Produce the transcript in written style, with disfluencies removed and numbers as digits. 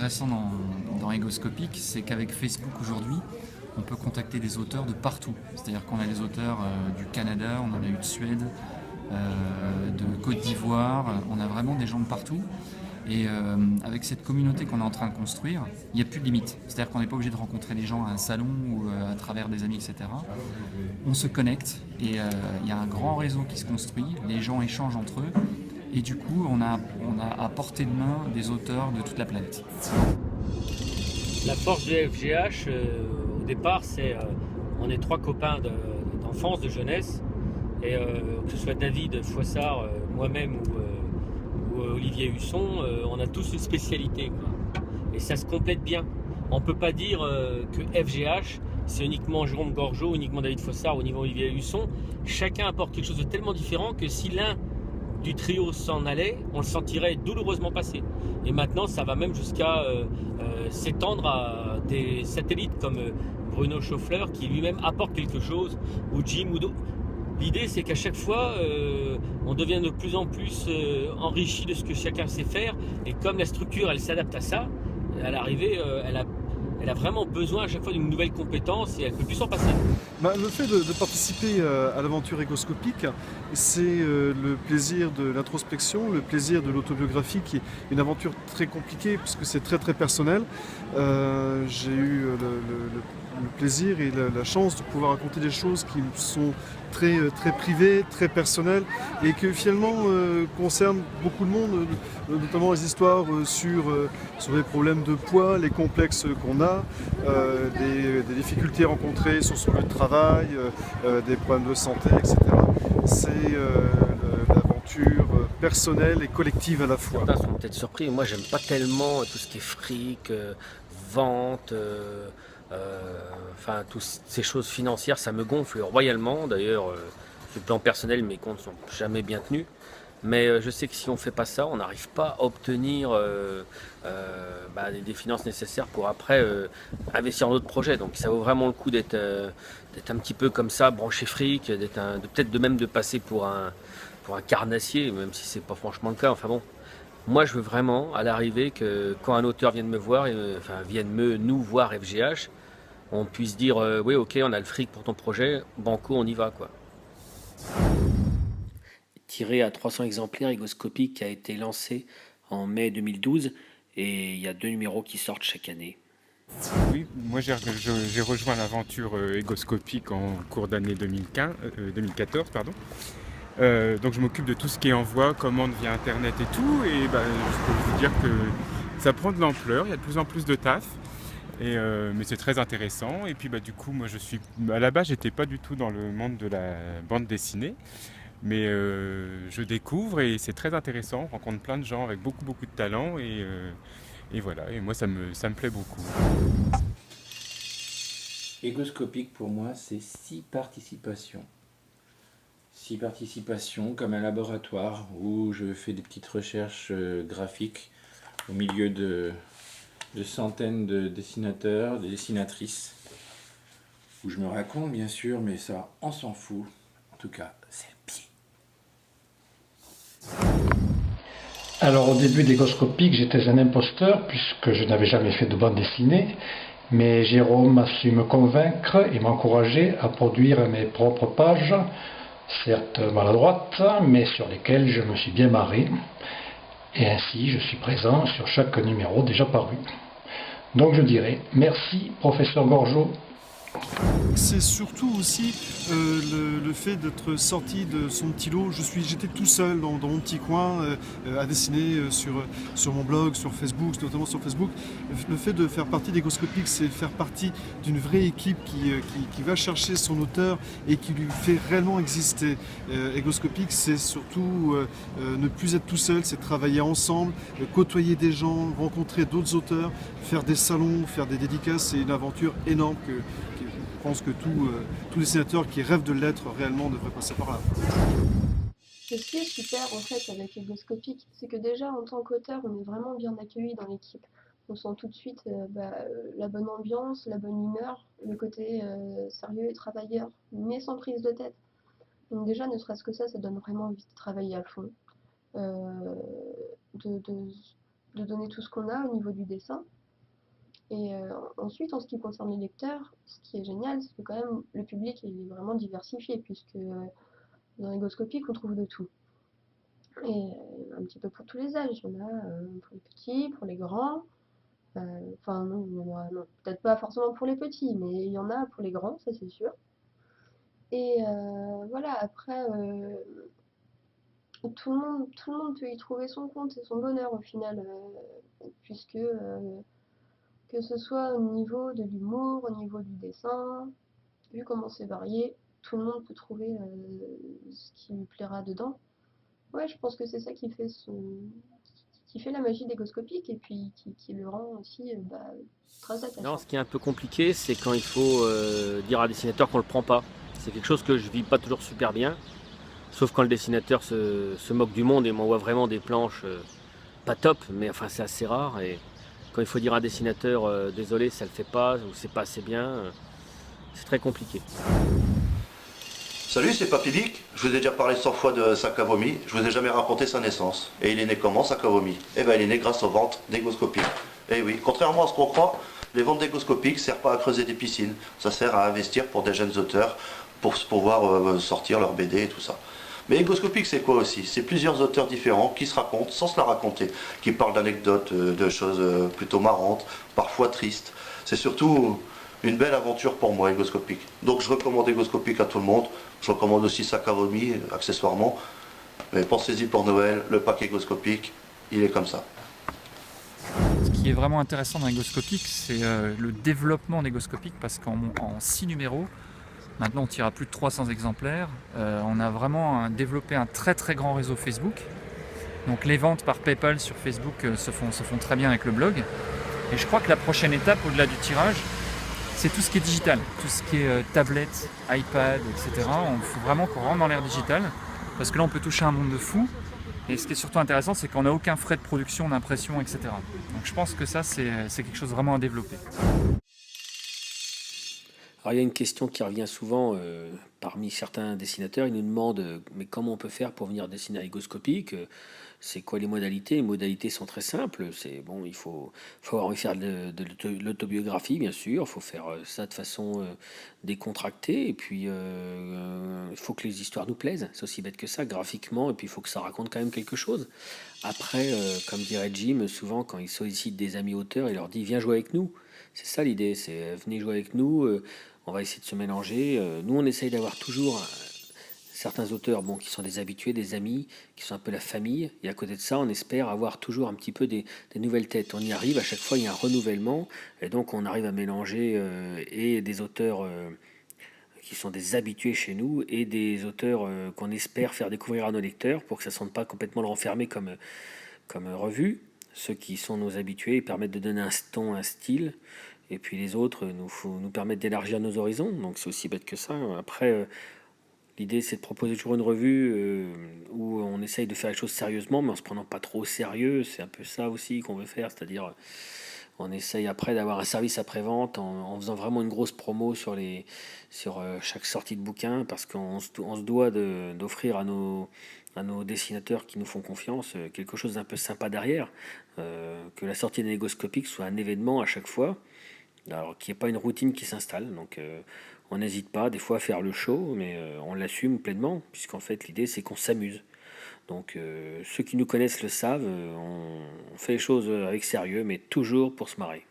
intéressant dans Egoscopic, c'est qu'avec Facebook aujourd'hui, on peut contacter des auteurs de partout. C'est-à-dire qu'on a des auteurs du Canada, on en a eu de Suède, de Côte d'Ivoire, on a vraiment des gens de partout. Et avec cette communauté qu'on est en train de construire, il n'y a plus de limite. C'est-à-dire qu'on n'est pas obligé de rencontrer des gens à un salon ou à travers des amis, etc. On se connecte et il y a un grand réseau qui se construit, les gens échangent entre eux et du coup on a à portée de main des auteurs de toute la planète. La force de FGH, au départ, c'est on est trois copains d'enfance, de jeunesse, et que ce soit David Fouassard, moi-même ou Olivier Husson, on a tous une spécialité, quoi. Et ça se complète bien. On ne peut pas dire que FGH, c'est uniquement Jérôme Gorgeau, uniquement David Fouassard ou uniquement Olivier Husson. Chacun apporte quelque chose de tellement différent que si l'un du trio s'en allait, on le sentirait douloureusement passer. Et maintenant, ça va même jusqu'à s'étendre à des satellites comme Bruno Schauffler, qui lui-même apporte quelque chose, ou Jim ou d'autres. L'idée, c'est qu'à chaque fois, on devient de plus en plus enrichi de ce que chacun sait faire. Et comme la structure, elle s'adapte à ça, à l'arrivée, elle a vraiment besoin à chaque fois d'une nouvelle compétence et elle ne peut plus s'en passer. Le fait de participer à l'aventure égoscopique, c'est le plaisir de l'introspection, le plaisir de l'autobiographie, qui est une aventure très compliquée puisque c'est très très personnel. J'ai eu le plaisir et la chance de pouvoir raconter des choses qui sont très, très privées, très personnelles et qui finalement concernent beaucoup de monde, notamment les histoires sur les problèmes de poids, les complexes qu'on a, des difficultés rencontrées sur son lieu de travail, des problèmes de santé, etc. C'est l'aventure personnelle et collective à la fois. Certains sont peut-être surpris, moi j'aime pas tellement tout ce qui est fric, vente, enfin toutes ces choses financières, ça me gonfle royalement. D'ailleurs, sur le plan personnel, mes comptes sont jamais bien tenus. Mais je sais que si on fait pas ça, on n'arrive pas à obtenir des finances nécessaires pour après investir dans d'autres projets. Donc ça vaut vraiment le coup d'être un petit peu comme ça, branché fric, peut-être de même de passer pour un carnassier, même si c'est pas franchement le cas. Enfin bon, moi je veux vraiment à l'arrivée que quand un auteur vienne me voir, nous voir FGH, on puisse dire oui, ok, on a le fric pour ton projet, banco, on y va, quoi. Tiré à 300 exemplaires, Egoscopic qui a été lancé en mai 2012 et il y a 2 numéros qui sortent chaque année. Oui, moi j'ai rejoint l'aventure égoscopique en cours d'année 2014. Pardon. Donc je m'occupe de tout ce qui est envoi, commande via internet et tout. Et je peux vous dire que ça prend de l'ampleur, il y a de plus en plus de taf. Mais c'est très intéressant. Et puis du coup, moi à la base, j'étais pas du tout dans le monde de la bande dessinée. Mais je découvre et c'est très intéressant. On rencontre plein de gens avec beaucoup beaucoup de talent et voilà. Et moi, ça me plaît beaucoup. Égoscopique pour moi, c'est 6 participations. 6 participations comme un laboratoire où je fais des petites recherches graphiques au milieu de centaines de dessinateurs, de dessinatrices, où je me raconte bien sûr, mais ça, on s'en fout. En tout cas, c'est bien. Alors au début d'Egoscopic, j'étais un imposteur puisque je n'avais jamais fait de bande dessinée, mais Jérôme a su me convaincre et m'encourager à produire mes propres pages, certes maladroites, mais sur lesquelles je me suis bien marré. Et ainsi, je suis présent sur chaque numéro déjà paru. Donc je dirais merci, professeur Gorgeau. C'est surtout aussi le fait d'être sorti de son petit lot. J'étais tout seul dans mon petit coin à dessiner sur mon blog, sur Facebook, notamment sur Facebook. Le fait de faire partie d'Egoscopic, c'est faire partie d'une vraie équipe qui va chercher son auteur et qui lui fait réellement exister. Egoscopic, c'est surtout ne plus être tout seul, c'est travailler ensemble, côtoyer des gens, rencontrer d'autres auteurs, faire des salons, faire des dédicaces. C'est une aventure énorme je pense que tous les dessinateurs qui rêvent de l'être réellement devraient passer par là. Ce qui est super en fait avec Egoscopic, c'est que déjà en tant qu'auteur, on est vraiment bien accueilli dans l'équipe. On sent tout de suite la bonne ambiance, la bonne humeur, le côté sérieux et travailleur, mais sans prise de tête. Donc déjà, ne serait-ce que ça donne vraiment envie de travailler à fond, de donner tout ce qu'on a au niveau du dessin. Et ensuite, en ce qui concerne les lecteurs, ce qui est génial, c'est que quand même le public est vraiment diversifié, puisque dans Egoscopic, on trouve de tout. Et un petit peu pour tous les âges, il y en a pour les petits, pour les grands. Enfin, non, non, peut-être pas forcément pour les petits, mais il y en a pour les grands, ça c'est sûr. Et voilà, après, tout le monde peut y trouver son compte et son bonheur au final, puisque que ce soit au niveau de l'humour, au niveau du dessin, vu comment c'est varié, tout le monde peut trouver ce qui lui plaira dedans. Ouais, je pense que c'est ça qui fait la magie d'Egoscopic et puis qui le rend aussi très attachant. Non, ce qui est un peu compliqué, c'est quand il faut dire à un dessinateur qu'on le prend pas. C'est quelque chose que je vis pas toujours super bien, sauf quand le dessinateur se moque du monde et m'envoie vraiment des planches pas top, mais enfin c'est assez rare. Et quand il faut dire à un dessinateur désolé, ça le fait pas ou c'est pas assez bien, c'est très compliqué. Salut, c'est Papy Dick. Je vous ai déjà parlé 100 fois de Sakavomi. Je vous ai jamais raconté sa naissance. Et il est né comment, Sakavomi? Eh ben, il est né grâce aux ventes d'Egoscopic. Eh oui, contrairement à ce qu'on croit, les ventes d'Egoscopic ne servent pas à creuser des piscines. Ça sert à investir pour des jeunes auteurs, pour pouvoir sortir leur BD et tout ça. Mais Egoscopic, c'est quoi aussi? C'est plusieurs auteurs différents qui se racontent sans se la raconter, qui parlent d'anecdotes, de choses plutôt marrantes, parfois tristes. C'est surtout une belle aventure pour moi, Egoscopic. Donc je recommande Egoscopic à tout le monde. Je recommande aussi Sakavomi, accessoirement. Mais pensez-y pour Noël, le pack Egoscopic, il est comme ça. Ce qui est vraiment intéressant dans Egoscopic, c'est le développement d'Egoscopic, parce qu'en 6 numéros, maintenant on tire à plus de 300 exemplaires. On a vraiment développé un très très grand réseau Facebook. Donc les ventes par PayPal sur Facebook se font très bien avec le blog. Et je crois que la prochaine étape, au-delà du tirage, c'est tout ce qui est digital, tout ce qui est tablette, iPad, etc. Il faut vraiment qu'on rentre dans l'ère digitale, parce que là on peut toucher un monde de fous. Et ce qui est surtout intéressant, c'est qu'on n'a aucun frais de production, d'impression, etc. Donc je pense que ça, c'est quelque chose vraiment à développer. Alors il y a une question qui revient souvent parmi certains dessinateurs. Ils nous demandent mais comment on peut faire pour venir dessiner à Egoscopic? C'est quoi les modalités? Les modalités sont très simples. C'est bon, il faut avoir envie de faire de l'autobiographie, bien sûr. Il faut faire ça de façon décontractée. Et puis il faut que les histoires nous plaisent. C'est aussi bête que ça, graphiquement. Et puis il faut que ça raconte quand même quelque chose. Après, comme dirait Jim, souvent quand il sollicite des amis auteurs, il leur dit viens jouer avec nous. C'est ça l'idée, c'est venez jouer avec nous. On va essayer de se mélanger. Nous, on essaye d'avoir toujours certains auteurs qui sont des habitués, des amis, qui sont un peu la famille. Et à côté de ça, on espère avoir toujours un petit peu des nouvelles têtes. On y arrive, à chaque fois, il y a un renouvellement. Et donc, on arrive à mélanger et des auteurs qui sont des habitués chez nous et des auteurs qu'on espère faire découvrir à nos lecteurs pour que ça ne sente pas complètement le renfermer comme revue. Ceux qui sont nos habitués permettent de donner un ton, un style. Et puis les autres nous permettent d'élargir nos horizons. Donc c'est aussi bête que ça. Après, l'idée c'est de proposer toujours une revue où on essaye de faire les choses sérieusement, mais en se prenant pas trop au sérieux. C'est un peu ça aussi qu'on veut faire. C'est-à-dire, on essaye après d'avoir un service après-vente en faisant vraiment une grosse promo sur chaque sortie de bouquin, parce qu'on se doit d'offrir à nos dessinateurs qui nous font confiance quelque chose d'un peu sympa derrière. Que la sortie d'Egoscopic soit un événement à chaque fois. Alors qu'il n'y ait pas une routine qui s'installe, donc on n'hésite pas des fois à faire le show, mais on l'assume pleinement, puisqu'en fait l'idée c'est qu'on s'amuse. Donc ceux qui nous connaissent le savent, on fait les choses avec sérieux, mais toujours pour se marrer.